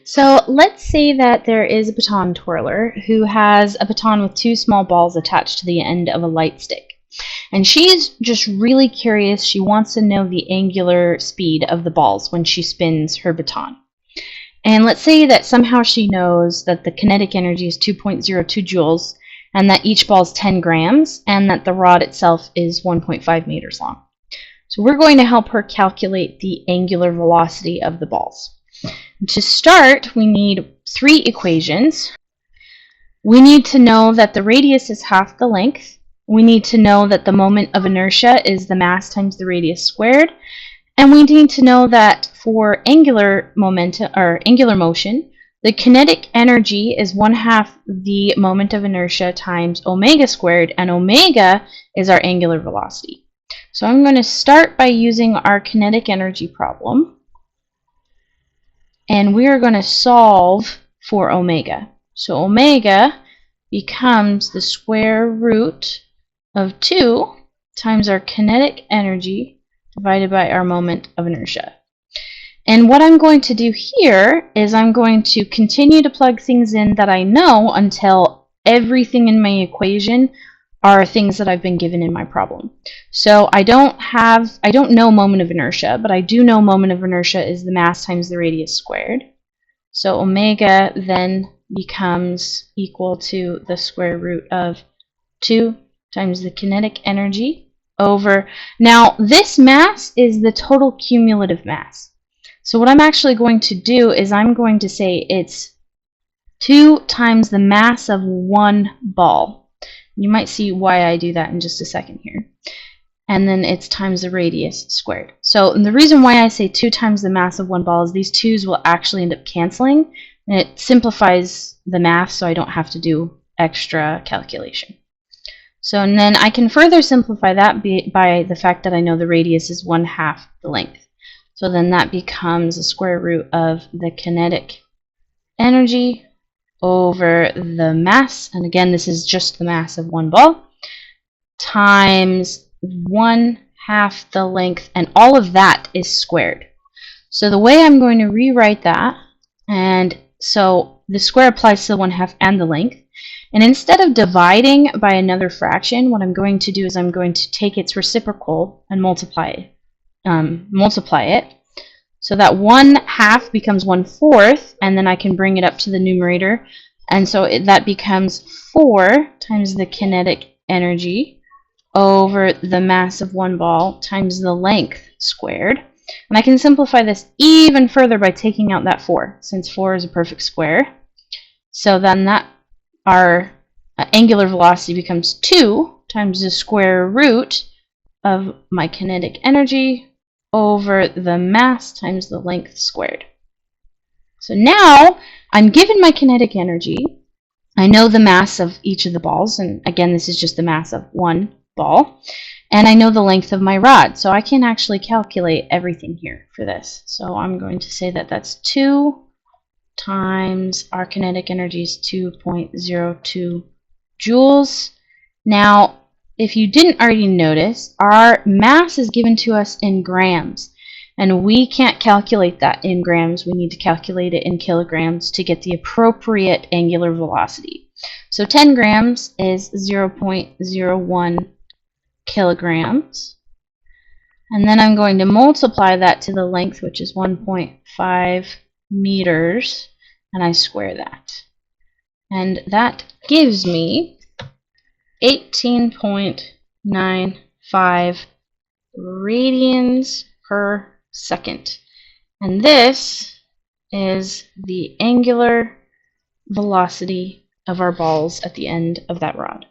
So let's say that there is a baton twirler who has a baton with two small balls attached to the end of a light stick. And she's just really curious. She wants to know the angular speed of the balls when she spins her baton. And let's say that somehow she knows that the kinetic energy is 2.02 joules, and that each ball is 10 grams, and that the rod itself is 1.5 meters long. So we're going to help her calculate the angular velocity of the balls. To start, we need three equations. We need to know that the radius is half the length. We need to know that the moment of inertia is the mass times the radius squared. And we need to know that for angular momentum or angular motion, the kinetic energy is 1/2 the moment of inertia times omega squared, and omega is our angular velocity. So I'm going to start by using our kinetic energy problem. And we are going to solve for omega. So omega becomes the square root of 2 times our kinetic energy divided by our moment of inertia. And what I'm going to do here is I'm going to continue to plug things in that I know until everything in my equation are things that I've been given in my problem. So I don't know moment of inertia, but I do know moment of inertia is the mass times the radius squared. So omega then becomes equal to the square root of 2 times the kinetic energy over. Now this mass is the total cumulative mass. So what I'm actually going to do is I'm going to say it's 2 times the mass of one ball. You might see why I do that in just a second here. And then it's times the radius squared. So the reason why I say 2 times the mass of one ball is these 2's will actually end up canceling. And it simplifies the math so I don't have to do extra calculation. So and then I can further simplify that by the fact that I know the radius is 1/2 the length. So then that becomes the square root of the kinetic energy over the mass, and again this is just the mass of one ball, times 1/2 the length, and all of that is squared. So the way I'm going to rewrite that, and so the square applies to the 1/2 and the length, and instead of dividing by another fraction, what I'm going to do is I'm going to take its reciprocal and multiply it. So that 1/2 becomes 1/4, and then I can bring it up to the numerator. And so that becomes 4 times the kinetic energy over the mass of one ball times the length squared. And I can simplify this even further by taking out that 4, since 4 is a perfect square. So then that our angular velocity becomes 2 times the square root of my kinetic energy over the mass times the length squared. So now I'm given my kinetic energy. I know the mass of each of the balls, and again this is just the mass of one ball, and I know the length of my rod, so I can actually calculate everything here for this. So I'm going to say that that's 2 times our kinetic energy is 2.02 joules. Now if you didn't already notice, our mass is given to us in grams, and we can't calculate that in grams. We need to calculate it in kilograms to get the appropriate angular velocity. So 10 grams is 0.01 kilograms, and then I'm going to multiply that to the length, which is 1.5 meters, and I square that, and that gives me 18.95 radians per second. And this is the angular velocity of our balls at the end of that rod.